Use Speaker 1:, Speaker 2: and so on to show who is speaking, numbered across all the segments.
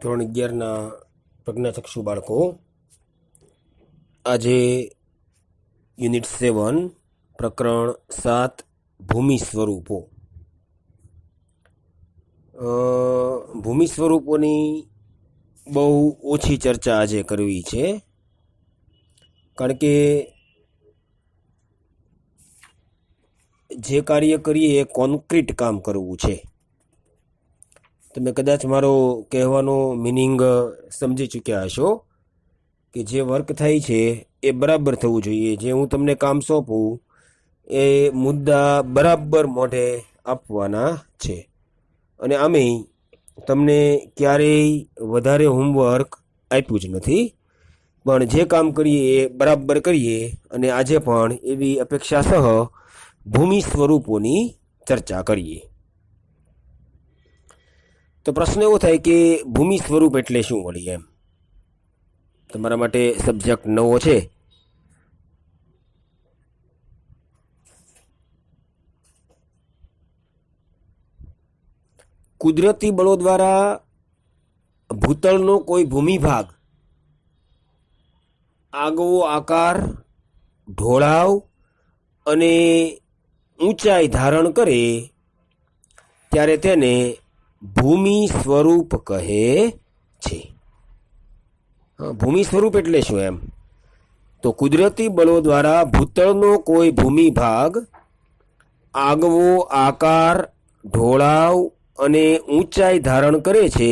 Speaker 1: ધોરણ 11ના પ્રજ્ઞાચક્ષુ બાળકો, આજે યુનિટ 7 પ્રકરણ 7 ભૂમિ સ્વરૂપો. ભૂમિ સ્વરૂપોની બહુ ઓછી ચર્ચા આજે કરવી છે, કારણ કે જે કાર્ય કરીએ એ કોન્ક્રીટ કામ કરવું છે. તમે કદાચ મારો કહેવાનો મિનિંગ સમજી ચૂક્યા હશો કે જે વર્ક થાય છે એ બરાબર થવું જોઈએ. જે હું તમને કામ સોંપું એ મુદ્દા બરાબર મોઢે આપવાના છે. અને આમેય તમને ક્યારેય વધારે હોમવર્ક આપ્યું જ નથી, પણ જે કામ કરીએ એ બરાબર કરીએ. અને આજે પણ એવી અપેક્ષા સહ ભૂમિ સ્વરૂપોની ચર્ચા કરીએ. તો પ્રશ્ન એવો થાય કે ભૂમિ સ્વરૂપ એટલે શું વળી? એમ તમારા માટે સબ્જેક્ટ નવો છે. કુદરતી બળો દ્વારા ભૂતળનો કોઈ ભૂમિભાગ આગવો આકાર, ઢોળાવ અને ઊંચાઈ ધારણ કરે ત્યારે તેને ભૂમિ સ્વરૂપ કહે છે. ભૂમિ સ્વરૂપ એટલે શું? એમ તો કુદરતી બળો દ્વારા ભૂતળનો કોઈ ભૂમિભાગ આગવો આકાર, ઢોળાવ અને ઊંચાઈ ધારણ કરે છે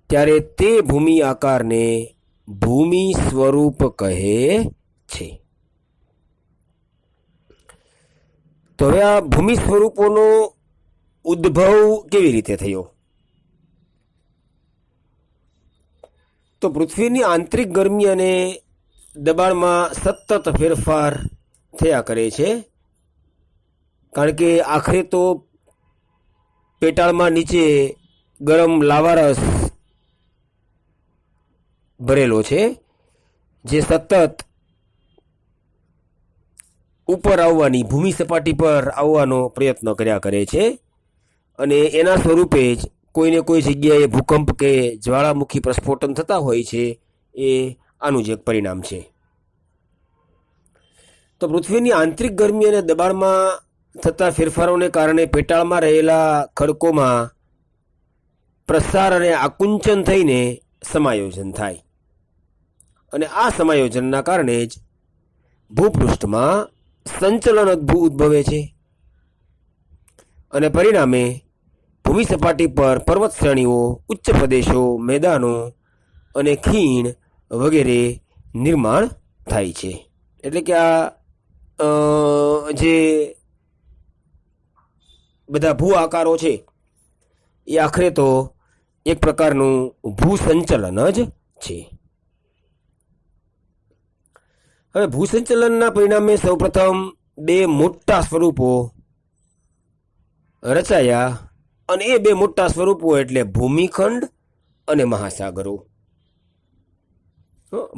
Speaker 1: ત્યારે તે ભૂમિ આકારને ભૂમિ સ્વરૂપ કહે છે. તો હવે આ ભૂમિ સ્વરૂપોનો ઉદ્ભવ કેવી રીતે થયો? તો પૃથ્વીની આંતરિક ગરમી અને દબાણમાં સતત ફેરફાર થયા કરે છે, કારણ કે આખરે તો પેટાળમાં નીચે ગરમ લાવારસ ભરેલો છે, જે સતત ઉપર આવવાની, ભૂમિ સપાટી પર આવવાનો પ્રયત્ન કર્યા કરે છે. અને એના સ્વરૂપે જ કોઈને કોઈ જગ્યાએ ભૂકંપ કે જ્વાળામુખી પ્રસ્ફોટન થતા હોય છે. એ આનું જ એક પરિણામ છે. તો પૃથ્વીની આંતરિક ગરમી અને દબાણમાં થતા ફેરફારોને કારણે પેટાળમાં રહેલા ખડકોમાં પ્રસાર અને આકુંચન થઈને સમાયોજન થાય. અને આ સમાયોજનના કારણે જ ભૂપૃષ્ઠમાં સંચલન ઉદ્ભવે છે. અને પરિણામે ભૂમિ સપાટી પર પર્વત શ્રેણીઓ, ઉચ્ચ પ્રદેશો, મેદાનો અને ખીણ વગેરે નિર્માણ થાય છે. એટલે કે આ જે બધા ભૂ આકારો છે એ આખરે તો એક પ્રકારનું ભૂસંચલન જ છે. હવે ભૂસંચલનના પરિણામે સૌપ્રથમ બે મોટા સ્વરૂપો રચાયા, અને એ બે મોટા સ્વરૂપો એટલે ભૂમિખંડ અને મહાસાગરો.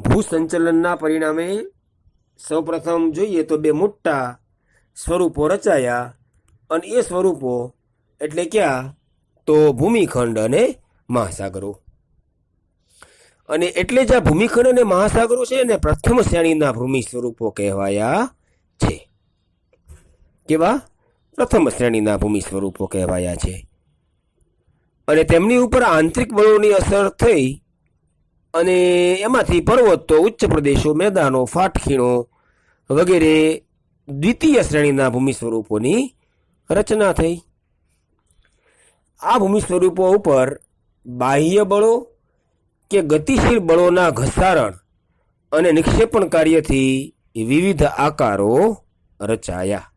Speaker 1: ભૂસંચલનના પરિણામે સૌપ્રથમ જોઈએ તો બે મોટા સ્વરૂપો રચાયા, અને એ સ્વરૂપો એટલે ક્યાં? તો ભૂમિખંડ અને મહાસાગરો. અને એટલે જ આ ભૂમિખંડ અને મહાસાગરો છે ને પ્રથમ શ્રેણીના ભૂમિ સ્વરૂપો કહેવાયા છે. કેવા? પ્રથમ શ્રેણીના ભૂમિ સ્વરૂપો કહેવાયા છે. અને તેમની ઉપર આંતરિક બળોની અસર થઈ અને એમાંથી પર્વતો, ઉચ્ચ પ્રદેશો, મેદાનો, ફાટખીણો વગેરે દ્વિતીય શ્રેણીના ભૂમિ સ્વરૂપોની રચના થઈ. આ ભૂમિ સ્વરૂપો ઉપર બાહ્ય બળો કે ગતિશીલ બળોના ઘસારણ અને નિક્ષેપણ કાર્યથી વિવિધ આકારો રચાયા.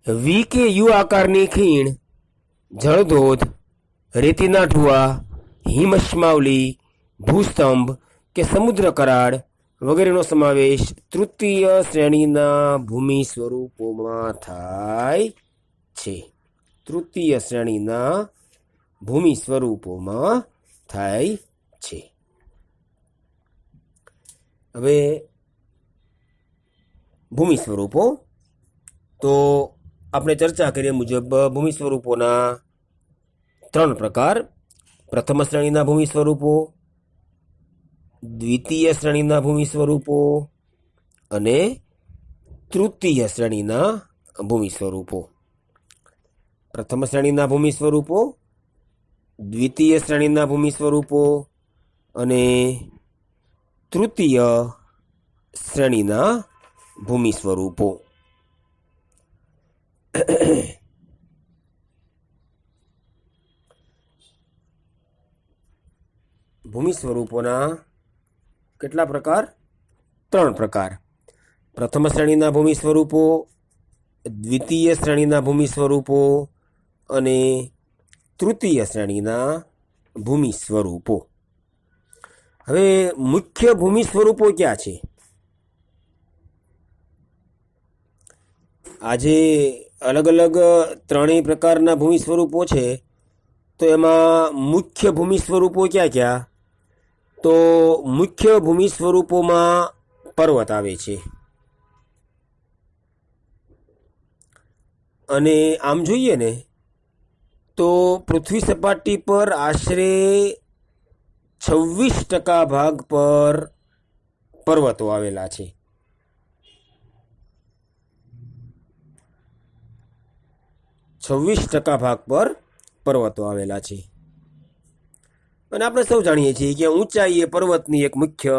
Speaker 1: વી કે યુ આકારની ખીણ, જળધોધ, રેતીના ઢુવા, હિમસ્માવલી, ભૂસ્તંભ કે સમુદ્ર કરાડ વગેરેનો સમાવેશ તૃતીય શ્રેણીના ભૂમિ સ્વરૂપોમાં થાય છે. તૃતીય શ્રેણીના ભૂમિ સ્વરૂપોમાં થાય છે. હવે ભૂમિ સ્વરૂપો, તો આપણે ચર્ચા કરીએ મુજબ ભૂમિ સ્વરૂપોના 3 પ્રકાર. પ્રથમ શ્રેણીના ભૂમિ સ્વરૂપો, દ્વિતીય શ્રેણીના ભૂમિ સ્વરૂપો અને તૃતીય શ્રેણીના ભૂમિ સ્વરૂપો. પ્રથમ શ્રેણીના ભૂમિ સ્વરૂપો, દ્વિતીય શ્રેણીના ભૂમિ સ્વરૂપો અને તૃતીય શ્રેણીના ભૂમિ સ્વરૂપો. ભૂમિ સ્વરૂપોના કેટલા પ્રકાર? 3 પ્રકાર. પ્રથમ શ્રેણીના ભૂમિ સ્વરૂપો, દ્વિતીય શ્રેણીના ભૂમિ સ્વરૂપો અને તૃતીય શ્રેણીના ભૂમિ સ્વરૂપો. હવે મુખ્ય ભૂમિ સ્વરૂપો ક્યાં છે? આજે અલગ અલગ 3 પ્રકારના ભૂમિ સ્વરૂપો છે, તો એમાં મુખ્ય ભૂમિ સ્વરૂપો ક્યાં ક્યાં? તો મુખ્ય ભૂમિ સ્વરૂપોમાં પર્વત આવે છે. અને આમ જોઈએ ને તો પૃથ્વી સપાટી પર આશરે 26% ભાગ પર પર્વતો આવેલા છે. ભાગ પર પર્વતો આવેલા છે. અને આપણે સૌ જાણીએ છીએ કે ઊંચાઈ એ પર્વતની એક મુખ્ય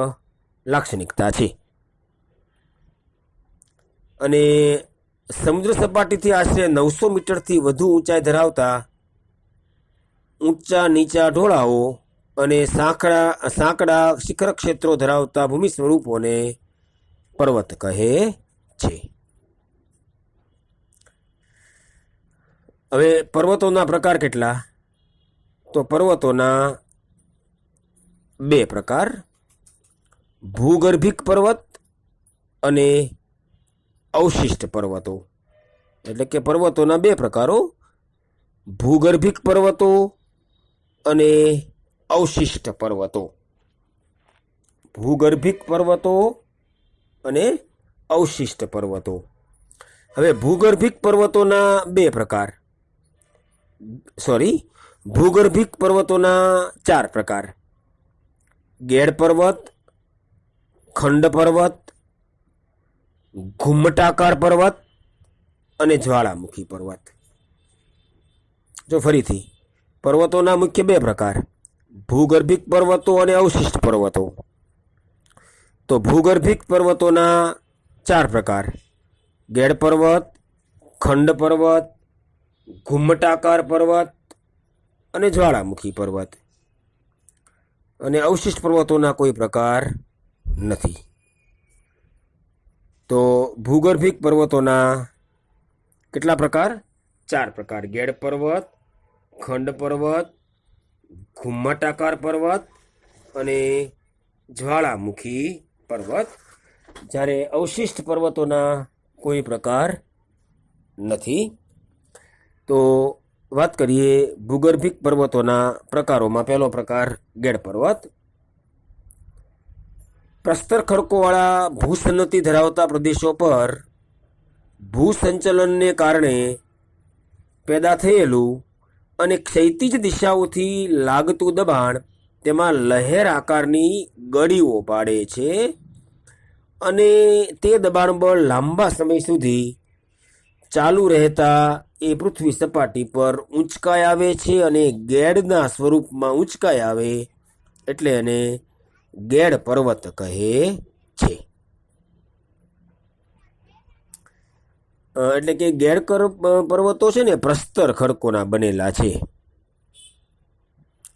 Speaker 1: લાક્ષણિકતા છે. અને સમુદ્ર સપાટીથી આશરે 900 મીટરથી વધુ ઊંચાઈ ધરાવતા ઊંચા નીચા ઢોળાવો અને સાંકડા શિખર ક્ષેત્રો ધરાવતા ભૂમિ સ્વરૂપોને પર્વત કહે છે. હવે પર્વતોના પ્રકાર કેટલા? તો પર્વતોના 2 પ્રકાર, ભૂગર્ભિક પર્વત અને અવશિષ્ટ પર્વતો. એટલે કે પર્વતોના 2 પ્રકારો, ભૂગર્ભિક પર્વતો અને અવશિષ્ટ પર્વતો. ભૂગર્ભિક પર્વતો અને અવશિષ્ટ પર્વતો. હવે ભૂગર્ભિક પર્વતોના 2 પ્રકાર, ભૂગર્ભિક પર્વતોના 4 પ્રકાર: ગેડ પર્વત, ખંડ પર્વત, ઘુમ્મટાકાર પર્વત અને જ્વાળામુખી પર્વત. જો ફરીથી, પર્વતોના મુખ્ય 2 પ્રકાર, ભૂગર્ભિક પર્વતો અને અવશિષ્ટ પર્વતો. તો ભૂગર્ભિક પર્વતોના 4 પ્રકાર: ગેડ પર્વત, ખંડ પર્વત, ઘુમ્મટાકાર પર્વત અને જ્વાળામુખી પર્વત. અને અવશિષ્ટ પર્વતોના કોઈ પ્રકાર નથી. તો ભૂગર્ભિક પર્વતોના કેટલા પ્રકાર? 4 પ્રકાર: ગેડ પર્વત, ખંડ પર્વત, ઘુમ્મટાકાર પર્વત અને જ્વાળામુખી પર્વત. જ્યારે અવશિષ્ટ પર્વતોના કોઈ પ્રકાર નથી. તો વાત કરીએ ભૂગર્ભિક પર્વતોના પ્રકારોમાં. પહેલો પ્રકાર ગેડ પર્વત. પ્રસ્તર ખડકોવાળા ભૂસન્નતિ ધરાવતા પ્રદેશો પર ભૂસંચલનને કારણે પેદા થયેલું અને ક્ષૈતિજ દિશાઓથી લાગતું દબાણ તેમાં લહેર આકારની ગળીઓ પાડે છે અને તે દબાણ બળ લાંબા સમય સુધી ચાલુ રહેતા એ પૃથ્વી સપાટી પર ઊંચકાઈ આવે છે અને ગેડના સ્વરૂપમાં ઊંચકાઈ આવે એટલે એને ગેડ પર્વત કહે છે. એટલે કે ગેડ પર્વતો છે ને પ્રસ્તર ખડકોના બનેલા છે,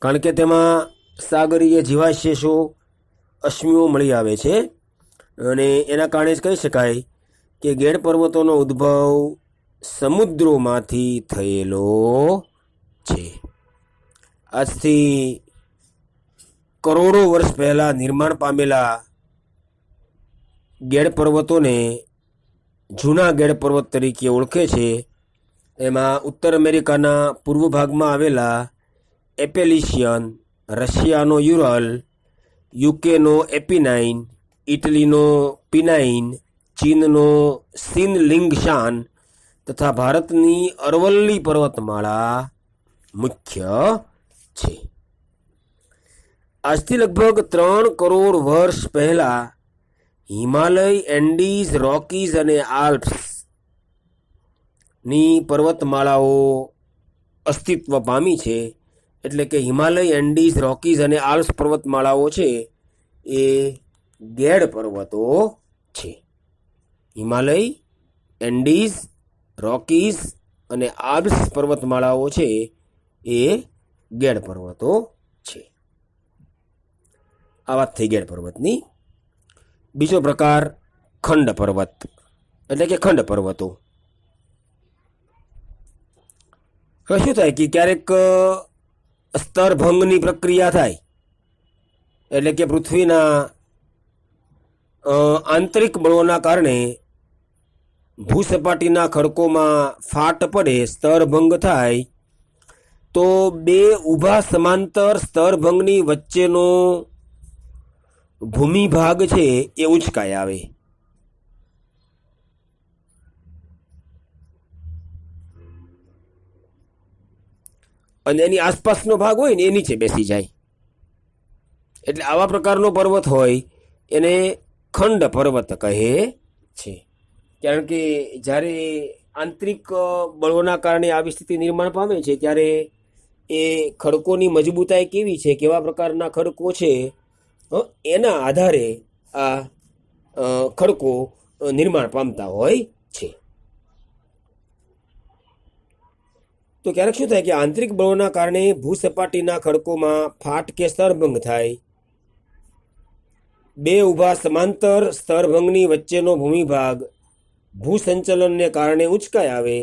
Speaker 1: કારણ કે તેમાં સાગરીય જીવાશેષો, અશ્મિઓ મળી આવે છે અને એના કારણે જ કહી શકાય કે ગેડ પર્વતોનો ઉદ્ભવ સમુદ્રોમાંથી થયેલો છે. આજથી કરોડો વર્ષ પહેલાં નિર્માણ પામેલા ગેડ પર્વતોને જૂના ગેડ પર્વત તરીકે ઓળખે છે. એમાં ઉત્તર અમેરિકાના પૂર્વ ભાગમાં આવેલા એપેલિશિયન, રશિયાનો યુરલ, યુકેનો એપિનાઇન, ઇટલીનો પિનાઇન, ચીનનો સિનલિંગશાન તથા ભારતની અરવલ્લી પર્વતમાળા મુખ્ય છે. આજથી લગભગ 3 કરોડ વર્ષ પહેલા હિમાલય, એન્ડીઝ, રોકીઝ અને આલ્પ્સ ની પર્વતમાળાઓ અસ્તિત્વ પામી છે. એટલે કે હિમાલય, એન્ડીઝ, રોકીઝ અને આલ્પ્સ પર્વતમાળાઓ છે એ ગેડ પર્વતો છે. હિમાલય, એન્ડીઝ, રોકીઝ અને આલ્પ્સ પર્વતમાળાઓ છે એ ગેડ પર્વતો છે. આ વાત થઈ ગેડ પર્વતની. બીજો પ્રકાર ખંડ પર્વત એટલે કે ખંડ પર્વતો. હવે શું થાય કે ક્યારેક સ્તરભંગની પ્રક્રિયા થાય, એટલે કે પૃથ્વીના આંતરિક બળોના કારણે ભૂસપાટીના ખડકોમાં ફાટ પડે, સ્તરભંગ થાય, તો બે ઊભા સમાંતર સ્તરભંગની વચ્ચેનો ભૂમિ ભાગ છે એ ઉંચકાઈ આવે. અને એની આસપાસનો ભાગ હોય ને એ નીચે બેસી જાય. એટલે આવા પ્રકારનો પર્વત હોય એને ખંડ પર્વત કહે છે. કારણ કે જ્યારે આંતરિક બળોના કારણે આવી સ્થિતિ નિર્માણ પામે છે ત્યારે એ ખડકોની મજબૂતાઈ કેવી છે, કેવા પ્રકારના ખડકો છે, એના આધારે આ ખડકો નિર્માણ પામતા હોય છે. તો ક્યારેક શું થાય કે આંતરિક બળોના કારણે ભૂસપાટીના ખડકોમાં ફાટ કે સ્તરભંગ થાય. બે ઊભા સમાંતર સ્તરભંગની વચ્ચેનો ભૂમિભાગ ભૂસંચલનને કારણે ઉંચકાઈ આવે,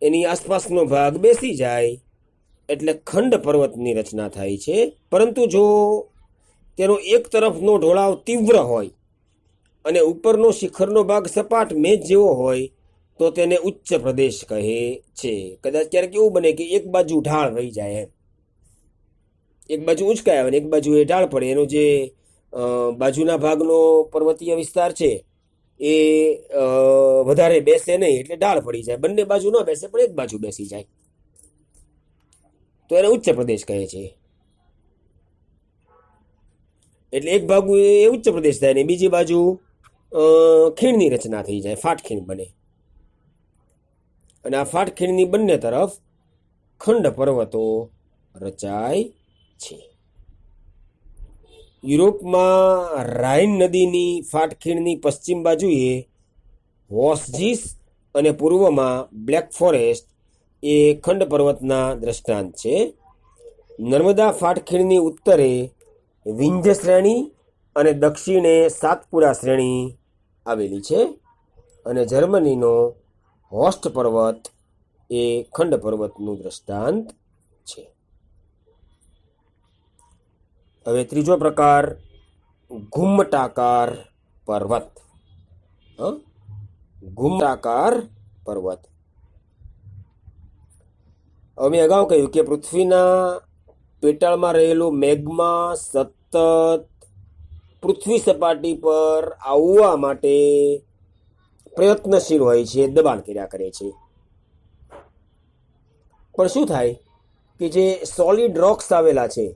Speaker 1: એની આસપાસનો ભાગ બેસી જાય, એટલે ખંડ પર્વતની રચના થાય છે. પરંતુ જો તેનો એક તરફનો ઢોળાવ તીવ્ર હોય અને ઉપરનો શિખરનો ભાગ સપાટ મેજ જેવો હોય તો તેને ઉચ્ચ પ્રદેશ કહે છે. કદાચ ક્યારેક એવું બને કે એક બાજુ ઢાળ વહી જાય, એક બાજુ ઉંચકાય આવે ને એક બાજુ એ ઢાળ પડે, એનો જે બાજુના ભાગનો પર્વતીય વિસ્તાર છે એ વધારે બેસે નહીં, એટલે ઢાળ પડી જાય. બંને બાજુ ન બેસે પણ એક બાજુ બેસી જાય તો એને ઉચ્ચ પ્રદેશ કહે છે. એટલે એક ભાગ એ ઉચ્ચ પ્રદેશ થાય ને બીજી બાજુ ખીણની રચના થઈ જાય, ફાટખીણ બને. અને આ ફાટખીણની બંને તરફ ખંડ પર્વતો રચાય છે. યુરોપમાં રાઇન નદીની ફાટખીણની પશ્ચિમ બાજુએ વોસજીસ અને પૂર્વમાં બ્લેક ફોરેસ્ટ એ ખંડ પર્વતના દ્રષ્ટાંત છે. નર્મદા ફાટખીણની ઉત્તરે વિંધ્ય શ્રેણી અને દક્ષિણે સાતપુડા શ્રેણી આવેલી છે. અને જર્મનીનો હોસ્ટ પર્વત એ ખંડ પર્વતનું દ્રષ્ટાંત છે. હવે ત્રીજો પ્રકાર ઘુમ્મટાકાર પર્વત. ઘુમ્મટાકાર પર્વત. હવે મેં અગાઉ કહ્યું કે પૃથ્વીના પેટાળમાં રહેલું મેગ્મા સતત પૃથ્વી સપાટી પર આવવા માટે પ્રયત્નશીલ હોય છે, દબાણ કર્યા કરે છે. પણ શું થાય કે જે સોલિડ રોક્સ આવેલા છે,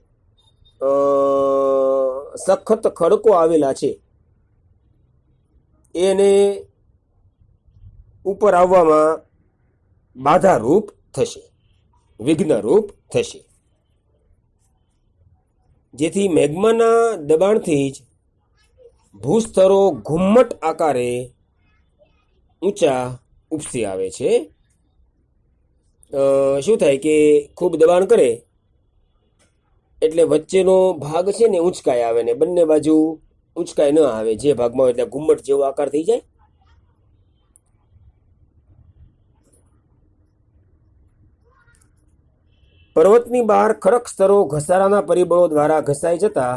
Speaker 1: સખત ખડકો આવેલા છે, એને ઉપર આવવામાં બાધારૂપ થશે, વિઘ્નરૂપ થશે. જેથી મેગ્માના દબાણથી જ ભૂસ્તરો ઘુમ્મટ આકારે ઊંચા ઉપસી આવે છે. શું થાય કે ખૂબ દબાણ કરે એટલે વચ્ચેનો ભાગ છે ને ઊંચકાઈ આવે ને બંને બાજુ ઊંચકાઈ ન આવે, જે ભાગમાં એટલે ઘુમ્મટ જેવો આકાર થઈ જાય. પર્વતની બહાર ખડક સ્તરો ઘસારાના પરિબળો દ્વારા ઘસાઈ જતા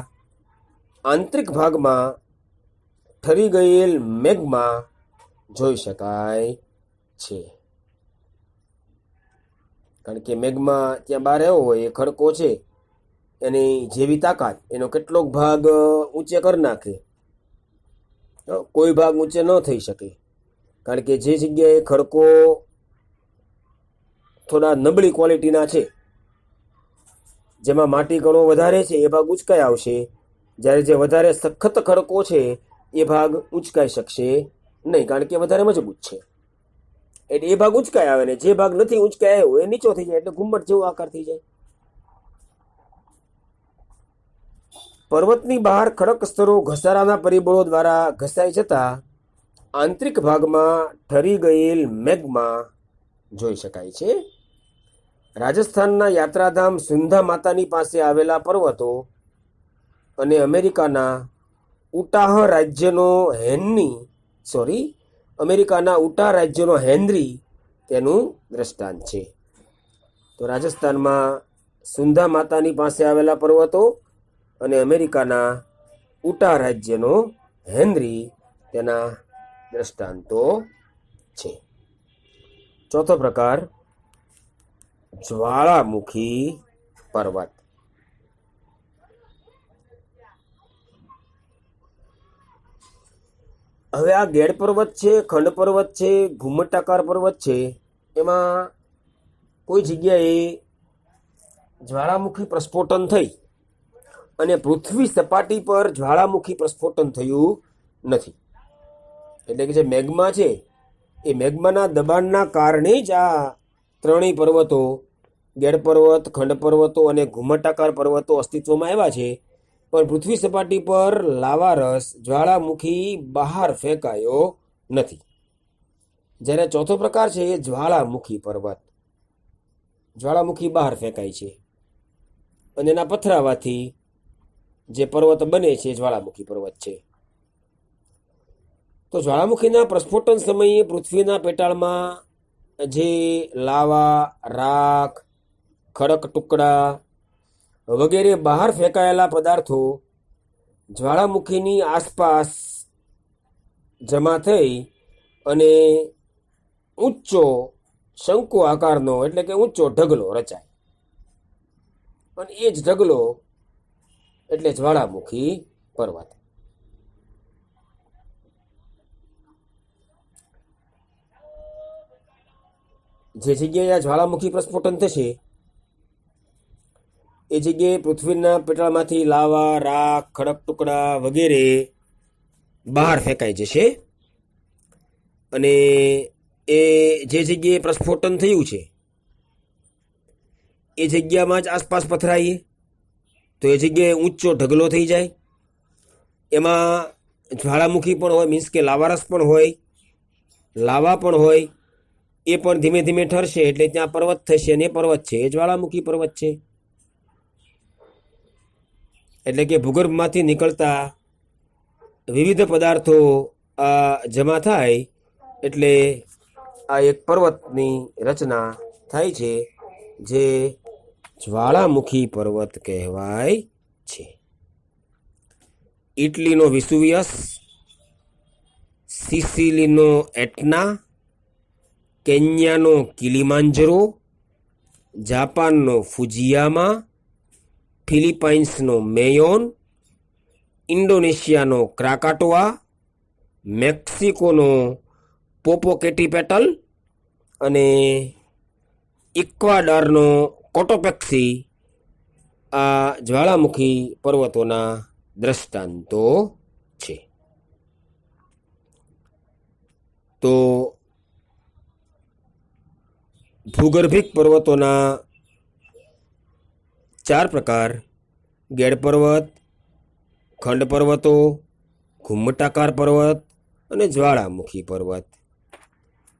Speaker 1: આંતરિક ભાગમાં ઠરી ગયેલ મેગ્મા જોઈ શકાય છે. કારણ કે મેગ્મા ત્યાં બહાર આવ્યો હોય, એ ખડકો છે, એની જેવી તાકાત એનો કેટલોક ભાગ ઊંચે કરી નાખે, કોઈ ભાગ ઊંચે ન થઈ શકે. કારણ કે જે જગ્યાએ ખડકો થોડા નબળી ક્વોલિટીના છે, જેમાં માટી કણો વધારે છે એ ભાગ ઉંચકાઈ આવશે, જ્યારે જે વધારે સખત ખડકો છે એ ભાગ ઉંચકાઈ શકશે નહીં, કારણ કે વધારે મજબૂત છે. એટલે એ ભાગ ઉંચકાઈ આવે ને જે ભાગ નથી ઉંચકાઈ આવ્યો એ નીચો થઈ જાય, એટલે ઘુમ્મટ જેવો આકાર થઈ જાય. પર્વતની બહાર ખડક સ્તરો ઘસારાના પરિબળો દ્વારા ઘસાઈ જતા આંતરિક ભાગમાં ઠરી ગયેલ મેગ્મા જોઈ શકાય છે. રાજસ્થાનના યાત્રાધામ સુંધા માતાની પાસે આવેલા પર્વતો અને અમેરિકાના ઉટાહ રાજ્યનો હેનરી તેનું દ્રષ્ટાંત છે. તો રાજસ્થાનમાં સુંધા માતાની પાસે આવેલા પર્વતો અને અમેરિકાના ઉટા રાજ્યનો હેનરી તેના દ્રષ્ટાંતો છે. ચોથો પ્રકાર જ્વાળામુખી પર્વત. હવે આ ગેડ પર્વત છે, ખંડ પર્વત છે, ઘુમ્મટાકાર પર્વત છે, એમાં કોઈ જગ્યાએ જ્વાળામુખી પ્રસ્ફોટન થઈ અને પૃથ્વી સપાટી પર જ્વાળામુખી પ્રસ્ફોટન થયું નથી. એટલે કે જે મેગ્મા છે એ મેગ્માના દબાણના કારણે જ આ ત્રણેય પર્વતો, ગેડ પર્વત, ખંડ પર્વતો અને ઘુમ્મટાકાર પર્વતો અસ્તિત્વમાં આવ્યા છે. પણ પૃથ્વી સપાટી પર લાવારસ જ્વાળામુખી બહાર ફેંકાયો નથી. જ્યારે ચોથો પ્રકાર છે એ જ્વાળામુખી પર્વત. જ્વાળામુખી બહાર ફેંકાય છે અને એના પથરાવાથી જે પર્વત બને છે એ જ્વાળામુખી પર્વત છે. તો જ્વાળામુખીના પ્રસ્ફોટન સમયે પૃથ્વીના પેટાળમાં જે લાવા, રાખ, ખડક ટુકડા વગેરે બહાર ફેંકાયેલા પદાર્થો જ્વાળામુખીની આસપાસ જમા થઈ અને ઊંચો શંકુ આકારનો એટલે કે ઊંચો ઢગલો રચાય, અને એ જ ઢગલો એટલે જ્વાળામુખી પર્વત. જે જગ્યાએ આ જ્વાળામુખી પ્રસ્ફોટન થશે એ જગ્યાએ પૃથ્વીના પેટાળમાંથી લાવા, રાખ, ખડક ટુકડા વગેરે બહાર ફેંકાઈ જશે, અને એ જે જગ્યાએ પ્રસ્ફોટન થયું છે એ જગ્યામાં જ આસપાસ પથરાઈએ તો એ જગ્યાએ ઊંચો ઢગલો થઈ જાય. એમાં જ્વાળામુખી પણ હોય, મીન્સ કે લાવારસ પણ હોય, લાવા પણ હોય, એ પણ ધીમે ધીમે ઠરશે એટલે ત્યાં પર્વત થશે, અને એ પર્વત છે એ જ્વાળામુખી પર્વત છે. એટલે કે ભૂગર્ભમાંથી નીકળતા વિવિધ પદાર્થો જમા થાય એટલે આ એક પર્વતની રચના થાય છે, જે જ્વાળામુખી પર્વત કહેવાય છે. ઇટલીનો વિસુવિયસ, સિસિલીનો એટના, કેન્યાનો કિલીમાંજરો, જાપાનનો ફુજીયામા, ફિલિપાઇન્સનો મેયોન, ઇન્ડોનેશિયાનો ક્રાકાટોઆ, મેક્સિકોનો પોપોકેટીપેટલ અને ઇક્વાડોરનો કોટોપેક્સી આ જ્વાળામુખી પર્વતોના દ્રષ્ટાંતો છે. તો ભૂગર્ભિક પર્વતોના 4 પ્રકાર: ગેડ પર્વત, ખંડ પર્વતો, ઘુમ્મટાકાર પર્વત અને જ્વાળામુખી પર્વત.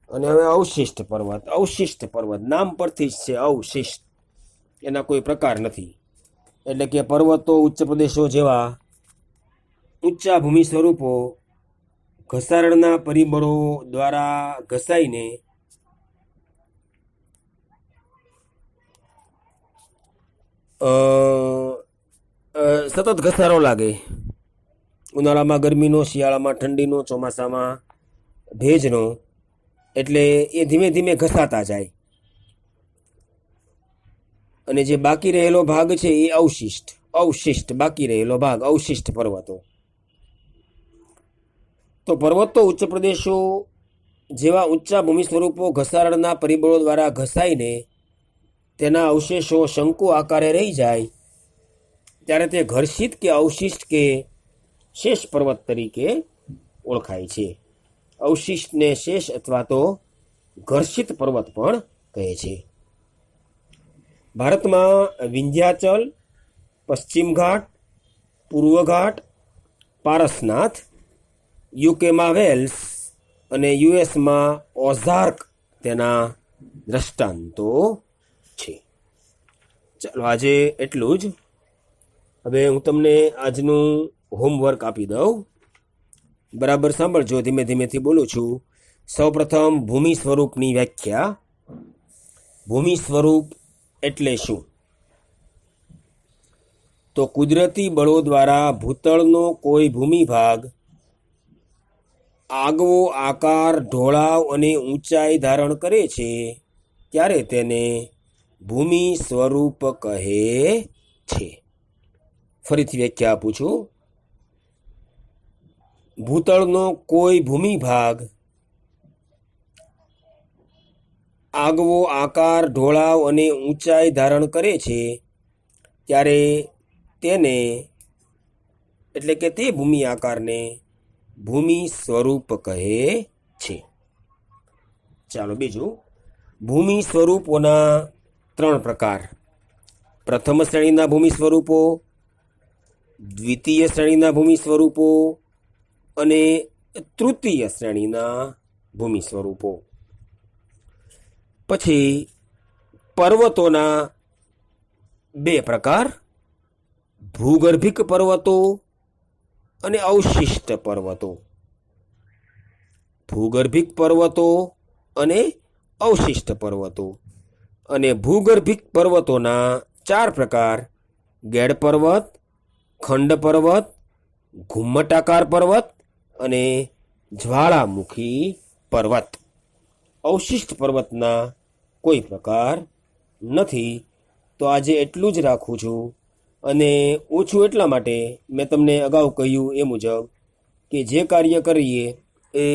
Speaker 1: અને હવે અવશિષ્ટ પર્વત. અવશિષ્ટ પર્વત નામ પરથી જ છે, અવશિષ્ટ, એના કોઈ પ્રકાર નથી. એટલે કે પર્વતો, ઉચ્ચ પ્રદેશો જેવા ઊંચા ભૂમિ સ્વરૂપો ઘસારણના પરિબળો દ્વારા ઘસાઈને સતત ઘસારો લાગે. ઉનાળામાં ગરમીનો, શિયાળામાં ઠંડીનો, ચોમાસામાં ભેજનો, એટલે એ ધીમે ધીમે ઘસાતા જાય. અને જે બાકી રહેલો ભાગ છે એ અવશિષ્ટ બાકી રહેલો ભાગ અવશિષ્ટ પર્વતો. તો પર્વતો, ઉચ્ચ પ્રદેશો જેવા ઊંચા ભૂમિ સ્વરૂપો ઘસારણના પરિબળો દ્વારા ઘસાઈને તેના અવશેષો શંકુ આકારે રહી જાય ત્યારે તે ઘર્ષિત કે અવશિષ્ટ કે શેષ પર્વત તરીકે ઓળખાય છે. અવશિષ્ટને શેષ અથવા તો ઘર્ષિત પર્વત પણ કહે છે. ભારતમાં વિંધ્યાચલ, પશ્ચિમ ઘાટ, પૂર્વ ઘાટ, પારસનાથ, યુકેમાં વેલ્સ અને યુએસમાં ઓઝાર્ક તેના દ્રષ્ટાંતો છે. ચાલો આજે એટલું જ. હવે હું તમને આજનું હોમવર્ક આપી દઉં. બરાબર સાંભળજો, ધીમે ધીમેથી બોલું છું. સૌપ્રથમ ભૂમિ સ્વરૂપની વ્યાખ્યા. ભૂમિ સ્વરૂપ એટલે શું? તો કુદરતી બળો દ્વારા ભૂતળનો કોઈ ભૂમિભાગ આગવો આકાર, ઢોળાવ અને ઊંચાઈ ધારણ કરે છે ત્યારે તેને ભૂમિ સ્વરૂપ કહે છે. ફરીથી વ્યાખ્યા આપું છું. ભૂતળનો કોઈ ભૂમિભાગ આગવો આકાર, ઢોળાવ અને ઊંચાઈ ધારણ કરે છે ત્યારે તેને એટલે કે તે ભૂમિ આકારને ભૂમિ સ્વરૂપ કહે છે. ચાલો બીજું. ભૂમિ સ્વરૂપોના 3 પ્રકાર. પ્રથમ શ્રેણીના ભૂમિ સ્વરૂપો, દ્વિતીય શ્રેણીના ભૂમિ સ્વરૂપો અને તૃતીય શ્રેણીના ભૂમિ સ્વરૂપો. પછી પર્વતોના 2 પ્રકાર, ભૂગર્ભિક પર્વતો અને અવશિષ્ટ પર્વતો. ભૂગર્ભિક પર્વતો અને અવશિષ્ટ પર્વતો. અને ભૂગર્ભિક પર્વતોના 4 પ્રકાર, ગેડ પર્વત, ખંડ પર્વત, ઘુમ્મટાકાર પર્વત અને જ્વાળામુખી પર્વત. અવશિષ્ટ પર્વતના કોઈ પ્રકાર નથી. તો આજે એટલું જ રાખું છું. અને ઓછું એટલા માટે મેં તમને અગાઉ કહ્યું એ મુજબ કે જે કાર્ય કરીએ એ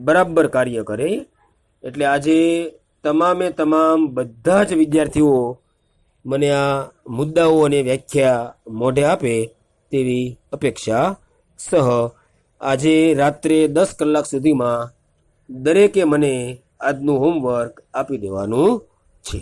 Speaker 1: બરાબર કાર્ય કરે. એટલે આજે તમામ બધા જ વિદ્યાર્થીઓ મને આ મુદ્દાઓ અને વ્યાખ્યા મોઢે આપે તેવી અપેક્ષા સહ આજે રાત્રે 10 કલાક સુધીમાં દરેકે મને આજનું હોમવર્ક આપી દેવાનું છે.